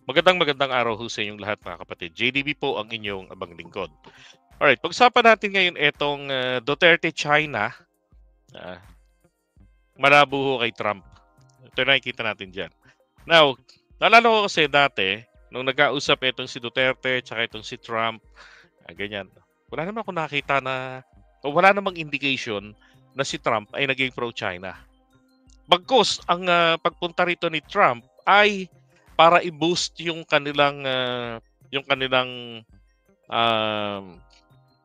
Magandang araw ho sa inyong lahat mga kapatid. JDB po ang inyong abang lingkod. Alright, pag-usapan natin ngayon itong Duterte China, ah, malabo ho kay Trump. Ito nakikita natin dyan. Now, naalala ko kasi dati, nung nag-ausap itong si Duterte tsaka itong si Trump, ganyan, wala naman ako nakita na, o wala namang indication na si Trump ay naging pro-China. Bagkus, ang pagpunta rito ni Trump ay para i-boost yung kanilang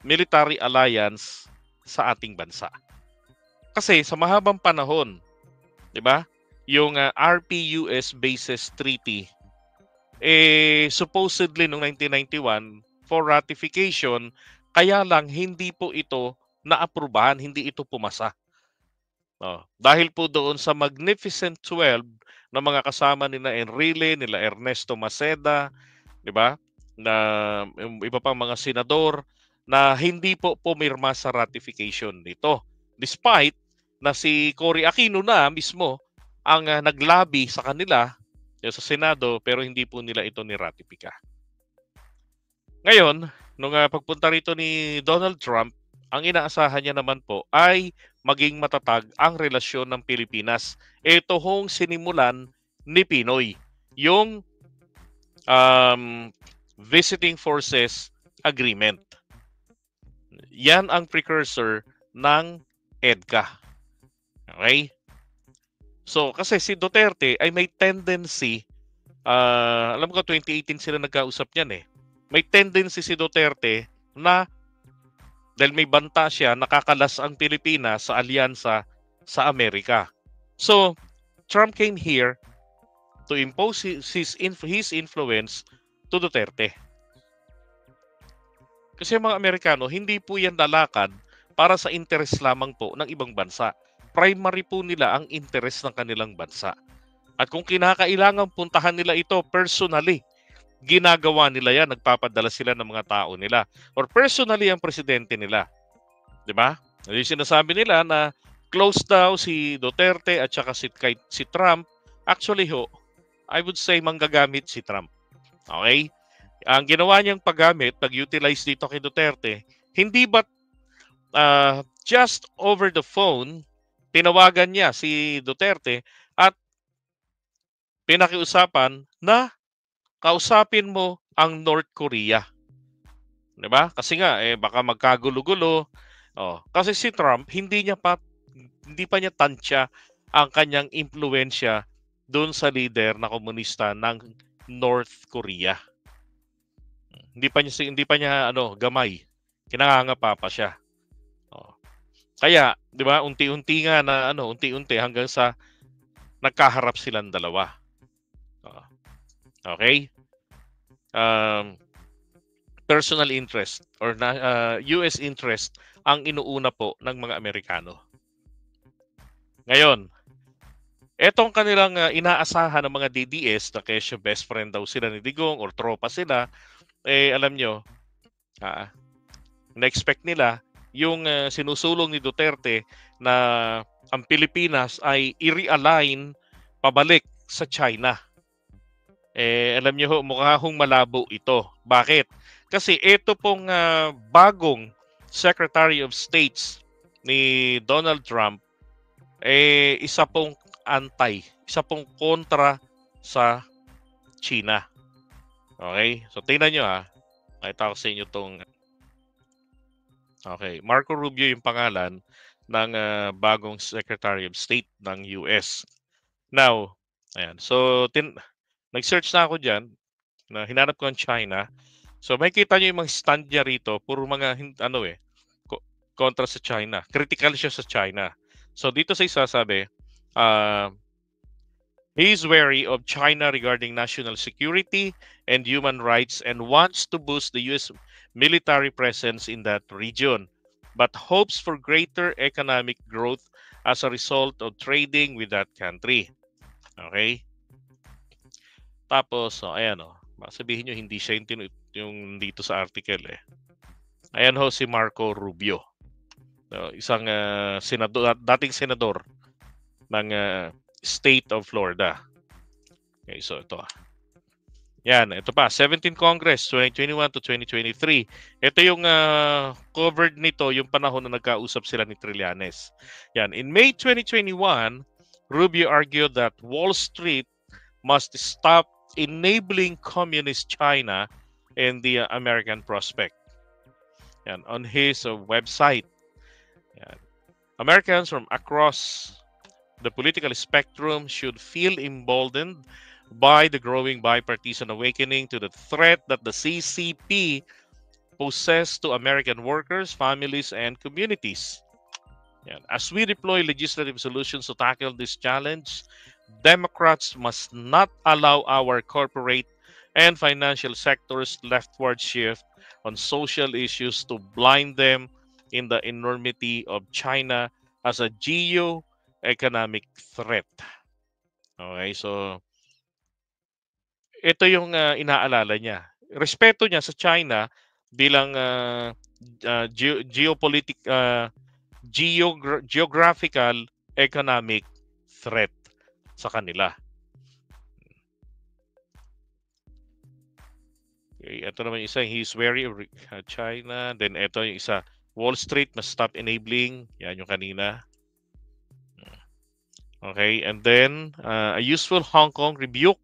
military alliance sa ating bansa. Kasi sa mahabang panahon, 'di ba? Yung RPUS Bases Treaty supposedly noong 1991 for ratification, kaya lang hindi po ito naaprubahan, hindi ito pumasa. Dahil po doon sa Magnificent 12 na mga kasama nila Enrile, nila Ernesto Maceda, 'di ba? Na yung iba pang mga senador na hindi po pumirma sa ratification nito. Despite na si Cory Aquino na mismo ang naglabi sa kanila sa Senado pero hindi po nila ito niratipika. Ngayon, nung pagpunta rito ni Donald Trump, ang inaasahan niya naman po ay maging matatag ang relasyon ng Pilipinas. Ito hong sinimulan ni Pinoy, yung Visiting Forces Agreement. Yan ang precursor ng EDCA. Okay? So, kasi si Duterte ay may tendency, alam ko 2018 sila nagkausap niyan eh. May tendency si Duterte na dahil may banta siya, nakakalas ang Pilipinas sa alyansa sa Amerika. So, Trump came here to impose his influence to Duterte. Kasi mga Amerikano, hindi po yan lalakad para sa interes lamang po ng ibang bansa. Primary po nila ang interes ng kanilang bansa. At kung kinakailangan puntahan nila ito personally, ginagawa nila yan, nagpapadala sila ng mga tao nila. Or personally ang presidente nila. Diba? Yung sinasabi nila na close daw si Duterte at saka si Trump. Actually ho, I would say manggagamit si Trump. Okay? Ang ginawa niyang paggamit, nag-utilize dito kay Duterte, hindi ba just over the phone, tinawagan niya si Duterte at pinakiusapan na kausapin mo ang North Korea. 'Di ba? Kasi nga baka magkagulo-gulo. Kasi si Trump hindi pa niya tansya ang kanyang impluwensya doon sa leader na komunista ng North Korea. Hindi pa niya gamay. Kinangangapa pa siya. Kaya, 'di ba, unti-unti nga na unti-unti hanggang sa nagkaharap silang dalawa. Okay? Personal interest or US interest ang inuuna po ng mga Amerikano. Ngayon, etong kanilang inaasahan ng mga DDS na kesyo best friend daw sila ni Digong or tropa sila, alam nyo, na-expect nila yung sinusulong ni Duterte na ang Pilipinas ay i-realign pabalik sa China. Alam nyo, mukha hong malabo ito. Bakit? Kasi ito pong bagong Secretary of States ni Donald Trump, isa pong isa pong kontra sa China. Okay? So, tingnan nyo Nakita ko sa inyo itong Marco Rubio yung pangalan ng bagong Secretary of State ng US. Now, ayan. So, nag-search na ako dyan, na hinanap ko ang China. So, makikita nyo yung mga stand niya rito, puro mga, kontra sa China. Critical siya sa China. So, dito sa isa sabi, he is wary of China regarding national security and human rights and wants to boost the U.S. military presence in that region, but hopes for greater economic growth as a result of trading with that country. Okay? Tapos, ayan sabihin nyo hindi siya yung dito sa article Ayan si Marco Rubio. Isang dating senador ng State of Florida. Okay, so ito Yan, ito pa, 17th Congress, 2021 to 2023. Ito yung covered nito, yung panahon na nagkausap sila ni Trillanes. Yan, in May 2021, Rubio argued that Wall Street must stop enabling communist China and the American prospect. Yan, on his website. Yan. Americans from across the political spectrum should feel emboldened by the growing bipartisan awakening to the threat that the CCP poses to American workers, families, and communities. Yan. As we deploy legislative solutions to tackle this challenge, Democrats must not allow our corporate and financial sectors leftward shift on social issues to blind them in the enormity of China as a geo-economic threat. Okay, so ito yung inaalala niya. Respeto niya sa China bilang geographical economic threat sa kanila. Okay, ito naman isa, he's wary of China. Then ito yung isa, Wall Street must stop enabling. Yan yung kanina. Okay, and then a useful Hong Kong rebuke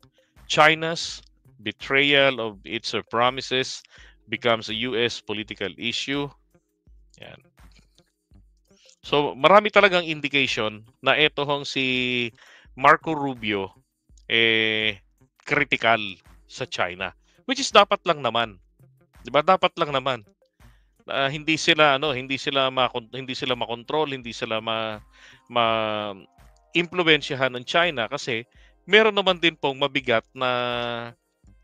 China's betrayal of its promises becomes a US political issue. Yan. So marami talagang indication na ito hong si Marco Rubio critical sa China, which is dapat lang naman. 'Di ba? Dapat lang naman. Hindi sila makontrol, hindi sila impluwensyahan ng China kasi meron naman din pong mabigat na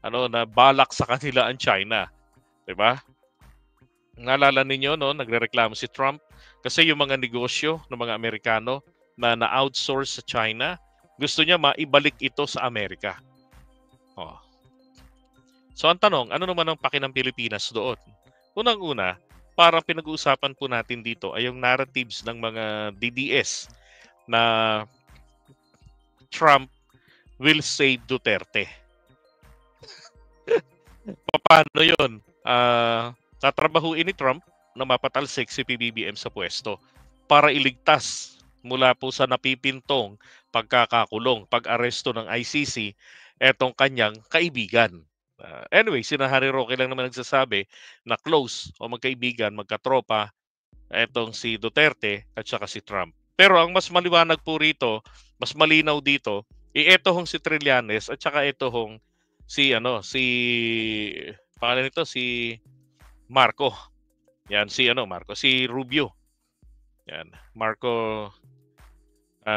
na balak sa kanila ang China, 'di ba? Naalala ninyo nagrereklamo si Trump kasi yung mga negosyo ng mga Amerikano na na-outsource sa China, gusto niya maibalik ito sa Amerika. Oh. So ang tanong, ano naman ang paki ng Pilipinas doon? Unang-una, parang pinag-uusapan po natin dito ay yung narratives ng mga DDS na Trump will save Duterte. Paano yun? Tatrabahuin ni Trump na mapatalsik si PBBM sa pwesto para iligtas mula po sa napipintong pagkakakulong, pag-aresto ng ICC, etong kanyang kaibigan. Anyway, si Harry Roque lang naman nagsasabi na close o magkaibigan, magkatropa, etong si Duterte at saka si Trump. Pero ang mas maliwanag po rito, mas malinaw dito, ito hong si Trillanes at saka ito hong si pangalan nito si Marco. Yan si Marco, si Rubio. Yan, Marco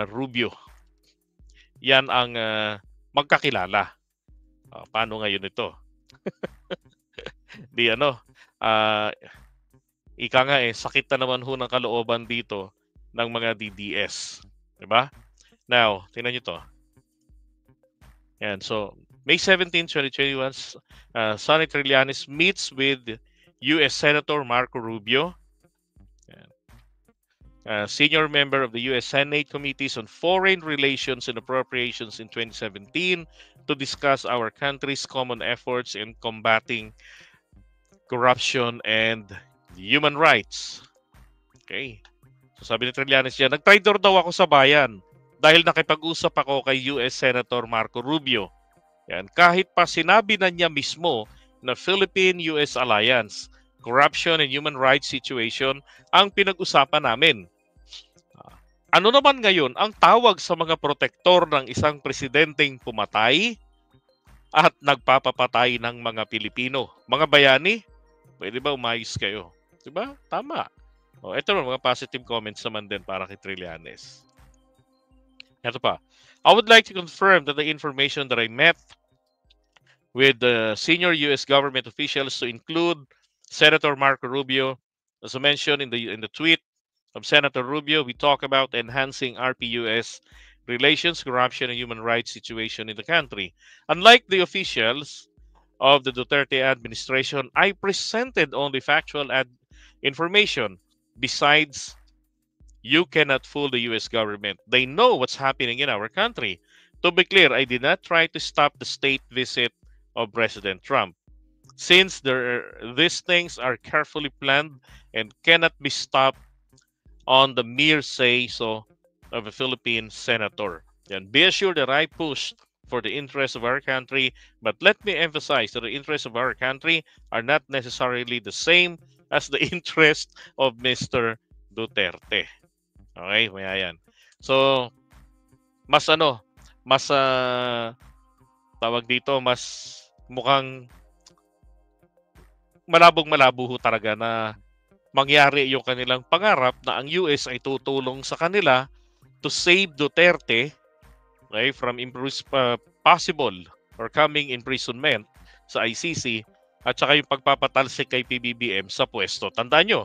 Rubio. Yan ang magkakilala. Paano ngayon ito? Di ika nga sakit na naman ho ng kalooban dito ng mga DDS. Diba? Now, tingnan nyo to. Yan, so May 17, 2021, Sonny Trillanes meets with U.S. Senator Marco Rubio, senior member of the U.S. Senate Committees on Foreign Relations and Appropriations in 2017, to discuss our country's common efforts in combating corruption and human rights. Okay. So sabi ni Trillanes diyan, nag-traitor daw ako sa bayan dahil nakipag-usap ako kay U.S. Senator Marco Rubio. Yan, kahit pa sinabi na niya mismo na Philippine-US Alliance, corruption and human rights situation ang pinag-usapan namin. Ano naman ngayon ang tawag sa mga protektor ng isang presidenteng pumatay at nagpapapatay ng mga Pilipino? Mga bayani, pwede ba umayos kayo? Diba? Tama. Ito naman, mga positive comments naman din para kay Trillanes. Ito pa. I would like to confirm that the information that I met with the senior U.S. government officials, to include Senator Marco Rubio, as I mentioned in the tweet of Senator Rubio, we talk about enhancing RPUS relations, corruption, and human rights situation in the country. Unlike the officials of the Duterte administration, I presented only factual information. Besides, you cannot fool the U.S. government. They know what's happening in our country. To be clear, I did not try to stop the state visit of President Trump. Since these things are carefully planned and cannot be stopped on the mere say-so of a Philippine senator. And be assured that I pushed for the interests of our country, but let me emphasize that the interests of our country are not necessarily the same as the interest of Mr. Duterte. Okay, may yan. So, mas mas tawag dito, mas mukhang malabong-malabo ho talaga na mangyari yung kanilang pangarap na ang US ay tutulong sa kanila to save Duterte, okay, from possible or coming imprisonment sa ICC at saka yung pagpapatalsik kay PBBM sa pwesto. Tandaan nyo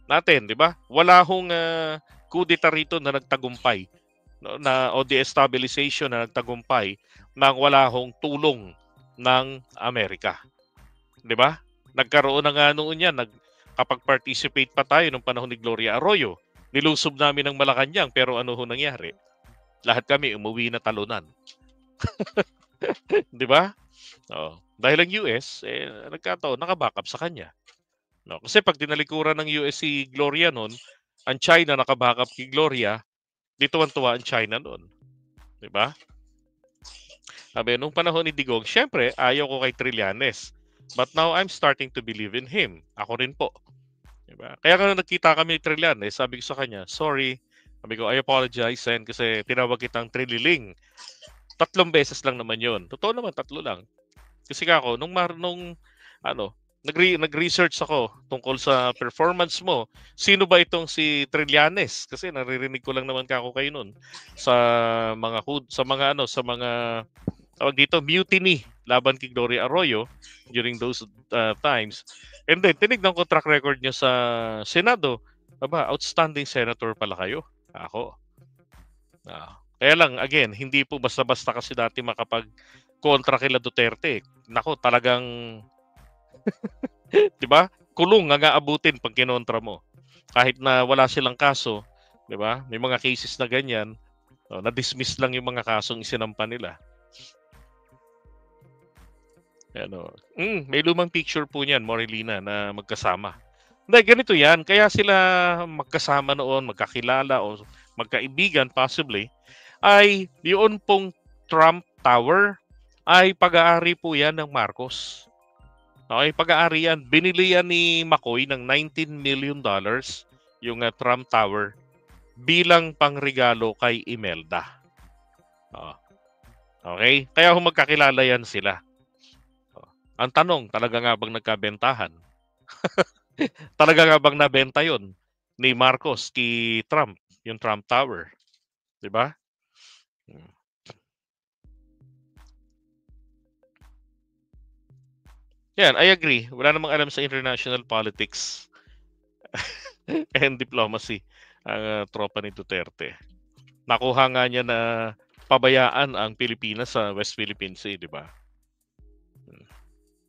natin, di ba? Wala hong kudeta rito na nagtagumpay, no, na o destabilization na nagtagumpay nang wala hong tulong ng Amerika. Di ba? Nagkaroon na nga noon yan, kapag-participate pa tayo nung panahon ni Gloria Arroyo. Nilusob namin ng Malacanang pero ano ho nangyari? Lahat kami umuwi na talunan. Di ba? Oh, dahil ang US, nagkataon, nakabackup sa kanya. No? Kasi pag dinalikuran ng US si Gloria noon, ang China nakabackup kay Gloria, dito ang tuwa ang China noon. Di ba? Sabi, nung panahon ni Digong, syempre, ayaw ko kay Trillanes. But now, I'm starting to believe in him. Ako rin po. Diba? Kaya kung nagkita kami ni Trillanes, sabi ko sa kanya, sorry. Sabi ko, I apologize, Sen, kasi tinawag kitang Trililing. 3 beses lang naman yon. Totoo naman, 3 lang. Kasi ako, nag-research ako tungkol sa performance mo. Sino ba itong si Trillanes? Kasi naririnig ko lang naman kako kayo noon sa mga tawag dito, mutiny laban kay Gloria Arroyo during those times. And then, tinignan ko track record niya sa Senado. Aba, outstanding senator pala kayo. Ako. Kaya lang, again, hindi po basta-basta kasi dati makapag-kontra kila Duterte. Nako, talagang, di ba? Kulong nga aabutin pag kinontra mo. Kahit na wala silang kaso, di ba? May mga cases na ganyan, na-dismiss lang yung mga kasong isinampa nila. May lumang picture po niyan, Morilina, na magkasama. Hindi, ganito yan. Kaya sila magkasama noon, magkakilala o magkaibigan possibly, ay yun pong Trump Tower ay pag-aari po yan ng Marcos. Okay, pag-aari yan. Binili yan ni McCoy ng $19 million yung Trump Tower bilang pangregalo kay Imelda. Okay? Kaya magkakilala yan sila. Ang tanong, talaga nga bang nagkabentahan? Talaga nga bang nabenta yon ni Marcos kay Trump, yung Trump Tower? Di ba? Yan, I agree. Wala namang alam sa international politics and diplomacy ang tropa ni Duterte. Nakuha nga niya na pabayaan ang Pilipinas sa West Philippine Sea, di ba?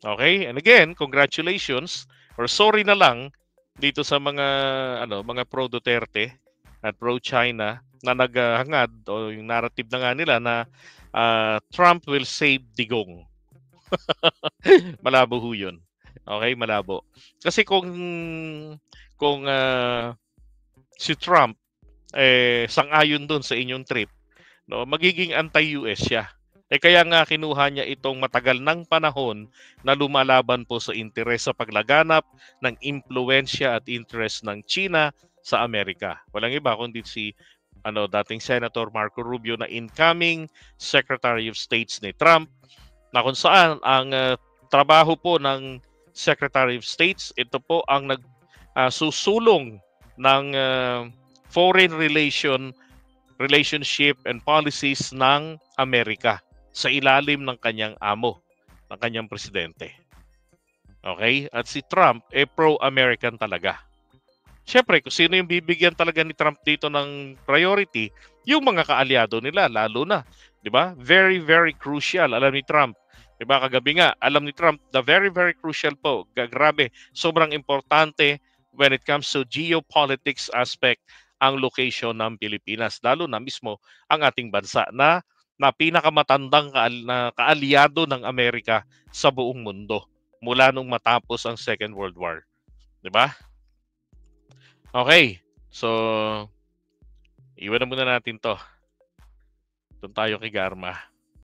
Okay? And again, congratulations or sorry na lang dito sa mga pro Duterte at pro China na naghangad o yung narrative na nga nila na Trump will save Digong. Malabo ho yun. Okay, malabo. Kasi kung si Trump sang-ayon doon sa inyong trip, no, magiging anti-US siya. Kaya nga kinuha niya itong matagal ng panahon na lumalaban po sa interes sa paglaganap ng impluensya at interest ng China sa Amerika. Walang iba kundi si dating Senator Marco Rubio na incoming Secretary of State ni Trump, na kung saan ang trabaho po ng Secretary of State, ito po ang susulong ng foreign relationship and policies ng Amerika sa ilalim ng kanyang amo, ng kanyang presidente. Okay? At si Trump, pro-American talaga. Siyempre, kung sino yung bibigyan talaga ni Trump dito ng priority, yung mga kaalyado nila, lalo na. Di ba? Very, very crucial. Alam ni Trump. Di ba? Kagabi nga, alam ni Trump, the very, very crucial po. Grabe, sobrang importante when it comes to geopolitics aspect ang location ng Pilipinas. Lalo na mismo ang ating bansa na na pinakamatandang kaalyado ng Amerika sa buong mundo mula nung matapos ang Second World War. 'Di ba? Okay. So, iwan na muna natin 'to. Doon tayo kay Garma.